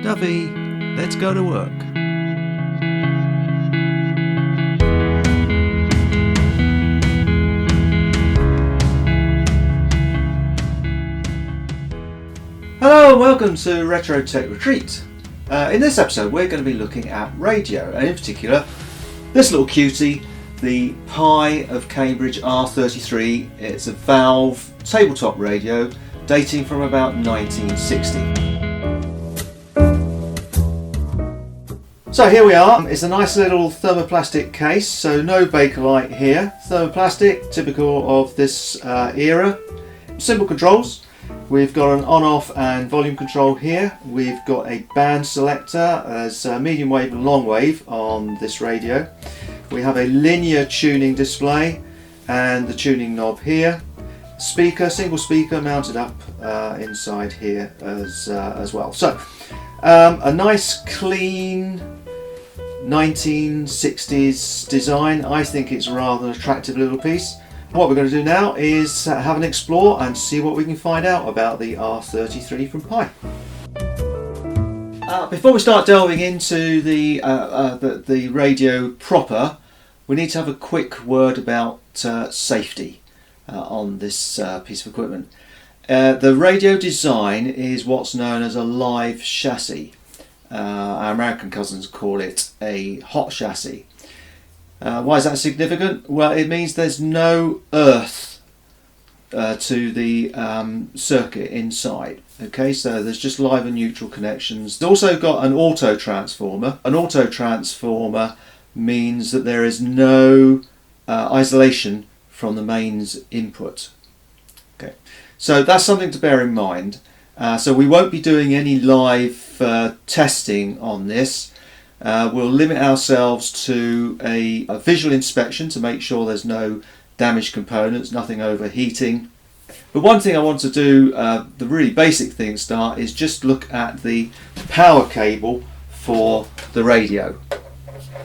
Duffy, let's go to work. Hello and welcome to Retro Tech Retreat. In this episode we're going to be looking at radio, and in particular this little cutie, the Pye of Cambridge R33. It's a valve tabletop radio dating from about 1960. So here we are. It's a nice little thermoplastic case, so no Bakelite here. Thermoplastic, typical of this era. Simple controls. We've got an on-off and volume control here. We've got a band selector as medium wave and long wave on this radio. We have a linear tuning display and the tuning knob here. Speaker, single speaker mounted up inside here as well. So a nice clean 1960s design. I think it's rather an attractive little piece. What we're going to do now is have an explore and see what we can find out about the R33 from Pye. Before we start delving into the radio proper, we need to have a quick word about safety on this piece of equipment. The radio design is what's known as a live chassis. Our American cousins call it a hot chassis. Why is that significant? Well, it means there's no earth to the circuit inside. Okay, so there's just live and neutral connections. It's also got an auto transformer. An auto transformer means that there is no isolation from the mains input. Okay, so that's something to bear in mind. So we won't be doing any live testing on this. We'll limit ourselves to a visual inspection to make sure there's no damaged components, nothing overheating. But one thing I want to do, the really basic thing to start, is just look at the power cable for the radio.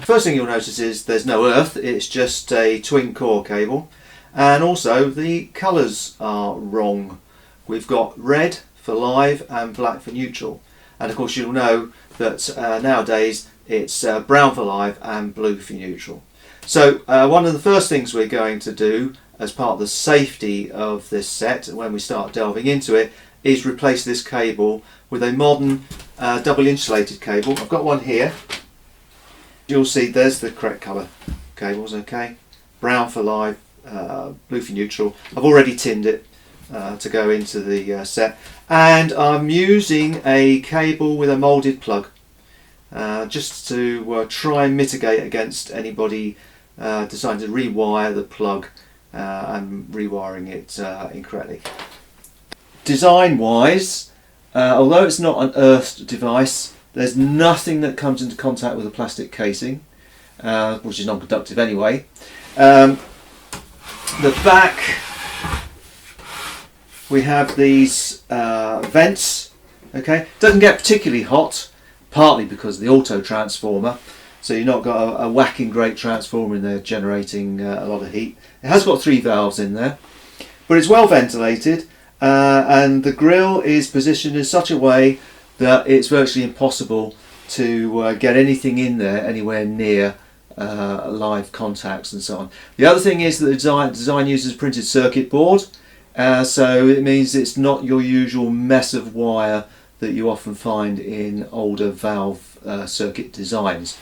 First thing you'll notice is there's no earth, it's just a twin core cable, and also the colours are wrong. We've got red for live and black for neutral, and of course you'll know that nowadays it's brown for live and blue for neutral. So one of the first things we're going to do as part of the safety of this set when we start delving into it is replace this cable with a modern double insulated cable. I've got one here. You'll see there's the correct colour cables, okay? Brown for live, blue for neutral. I've already tinned it to go into the set, and I'm using a cable with a moulded plug just to try and mitigate against anybody deciding to rewire the plug and rewiring it incorrectly. Design wise, although it's not an earthed device, there's nothing that comes into contact with the plastic casing, which is non-conductive anyway. The back, we have these vents. Okay, doesn't get particularly hot, partly because of the auto transformer, so you've not got a whacking great transformer in there generating a lot of heat. It has got 3 valves in there, but it's well ventilated, and the grille is positioned in such a way that it's virtually impossible to get anything in there anywhere near live contacts and so on. The other thing is that the design uses a printed circuit board, so it means it's not your usual mess of wire that you often find in older valve circuit designs.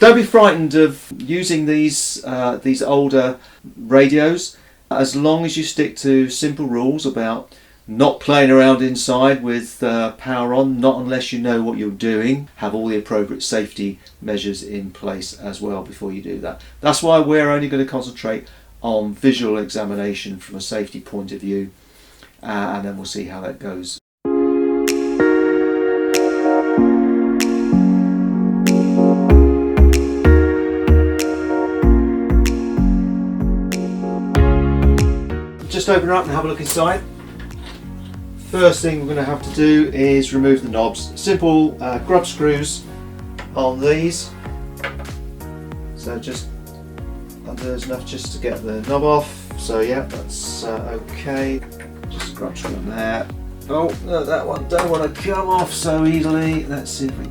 Don't be frightened of using these older radios, as long as you stick to simple rules about not playing around inside with power on, not unless you know what you're doing. Have all the appropriate safety measures in place as well before you do that. That's why we're only going to concentrate on visual examination from a safety point of view, and then we'll see how that goes. Just open her up and have a look inside. First thing we're going to have to do is remove the knobs. Simple grub screws on these. So just there's enough just to get the knob off. So yeah, that's okay. Just a grub screw on there. Oh, no, that one don't want to come off so easily. Let's see if we...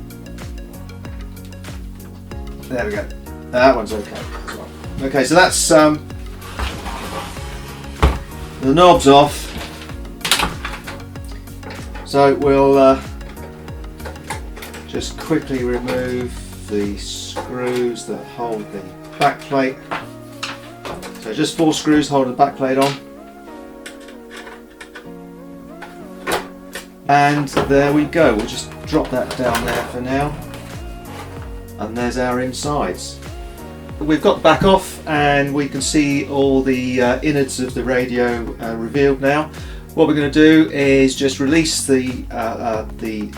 There we go. That one's okay as well. Okay, so that's the knob's off. So we'll just quickly remove the screws that hold the back plate. So just 4 screws holding the back plate on. And there we go. We'll just drop that down there for now. And there's our insides. We've got the back off and we can see all the innards of the radio revealed now. What we're going to do is just release the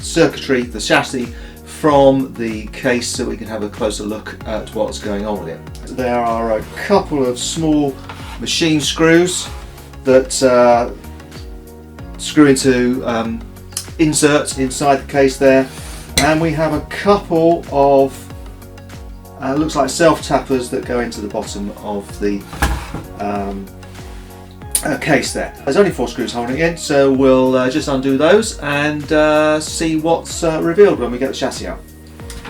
circuitry, the chassis, from the case so we can have a closer look at what's going on with it. There are a couple of small machine screws that screw into inserts inside the case there, and we have a couple of looks like self-tappers that go into the bottom of the case there. There's only 4 screws holding it in, so we'll just undo those and see what's revealed when we get the chassis out.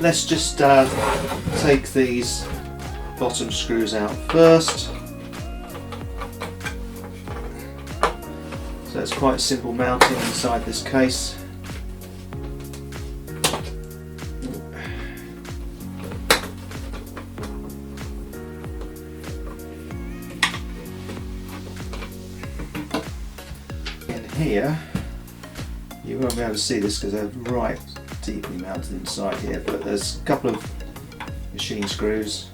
Let's just take these bottom screws out first. So it's quite simple mounting inside this case. Here, you won't be able to see this because they're right deeply mounted inside here, but there's a couple of machine screws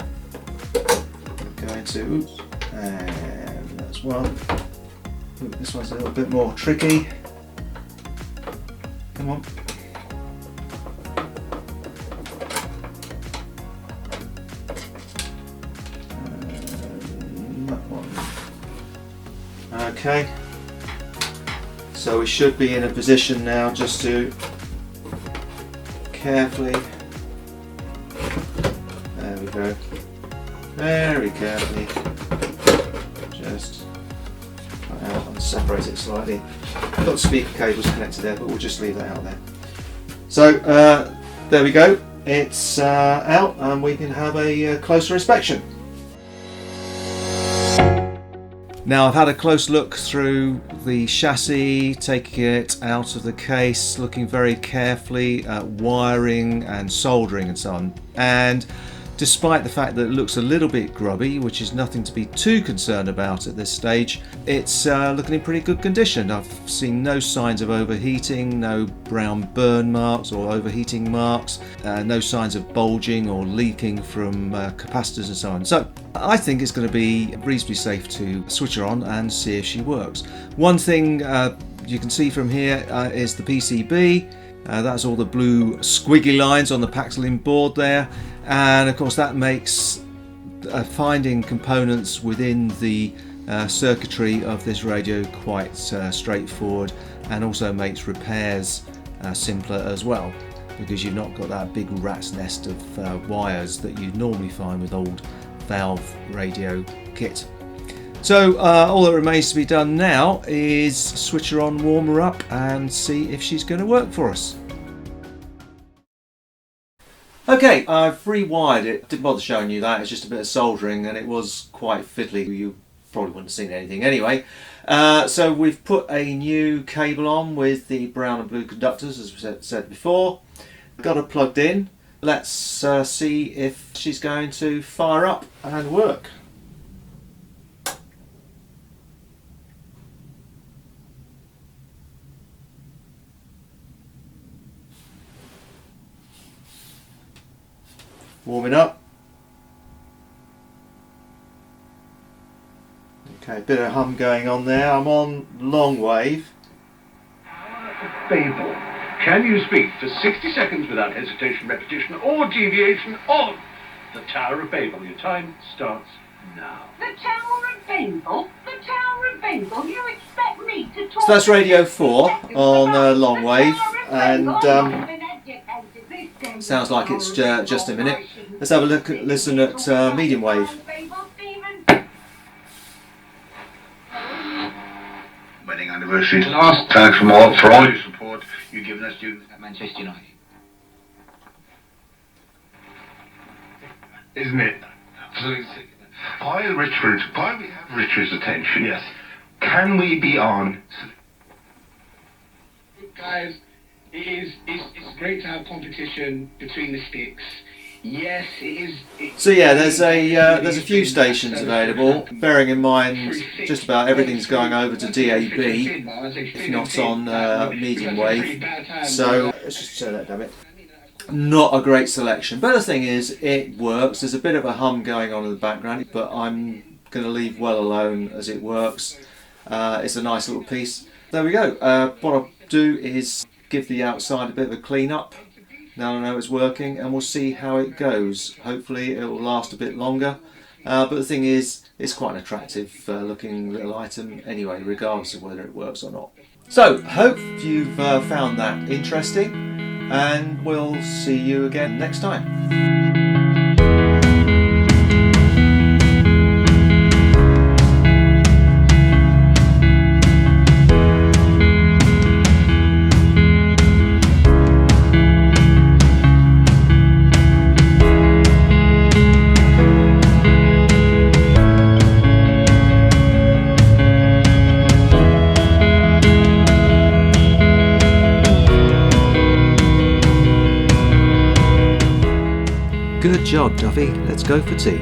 that go into, oops, and that's one. Ooh, this one's a little bit more tricky. Come on. That one. Okay. So we should be in a position now just to carefully, there we go, very carefully, just cut out and separate it slightly. I've got speaker cables connected there, but we'll just leave that out there. So there we go, it's out and we can have a closer inspection. Now I've had a close look through the chassis, taking it out of the case, looking very carefully at wiring and soldering and so on. And despite the fact that it looks a little bit grubby, which is nothing to be too concerned about at this stage, it's looking in pretty good condition. I've seen no signs of overheating, no brown burn marks or overheating marks, no signs of bulging or leaking from capacitors and so on. So I think it's going to be reasonably safe to switch her on and see if she works. One thing you can see from here is the PCB. That's all the blue squiggly lines on the Paxlin board there, and of course that makes finding components within the circuitry of this radio quite straightforward, and also makes repairs simpler as well, because you've not got that big rat's nest of wires that you normally find with old valve radio kit. So all that remains to be done now is switch her on, warm her up and see if she's going to work for us. Okay, I've rewired it. Didn't bother showing you that, it's just a bit of soldering and it was quite fiddly. You probably wouldn't have seen anything anyway. So we've put a new cable on with the brown and blue conductors, as we said before. Got her plugged in. Let's see if she's going to fire up and work. Warming up. Okay, a bit of hum going on there. I'm on long wave. Babel. Can you speak for 60 seconds without hesitation, repetition or deviation on the Tower of Babel? Your time starts now. The Tower of Babel? The Tower of Babel? You expect me to talk? So that's Radio 4 on long wave, and sounds like it's just a minute. Let's have a listen at medium wave. Wedding anniversary. University. Last thanks for all your support you've given us students at Manchester United. Isn't it? Pye we have Richard's attention. Yes. Can we be on? Guys, it's great to have competition between the sticks. Yes, it is. So yeah, there's a few stations available. Bearing in mind, just about everything's going over to DAB, if not on medium wave. So let's just turn that, damn it. Not a great selection, but the thing is, it works. There's a bit of a hum going on in the background, but I'm going to leave well alone as it works. It's a nice little piece. There we go. What I'll do is give the outside a bit of a clean up. Now I know it's working, and we'll see how it goes. Hopefully it will last a bit longer, but the thing is, it's quite an attractive looking little item anyway, regardless of whether it works or not. So, hope you've found that interesting, and we'll see you again next time. Good job, Duffy. Let's go for tea.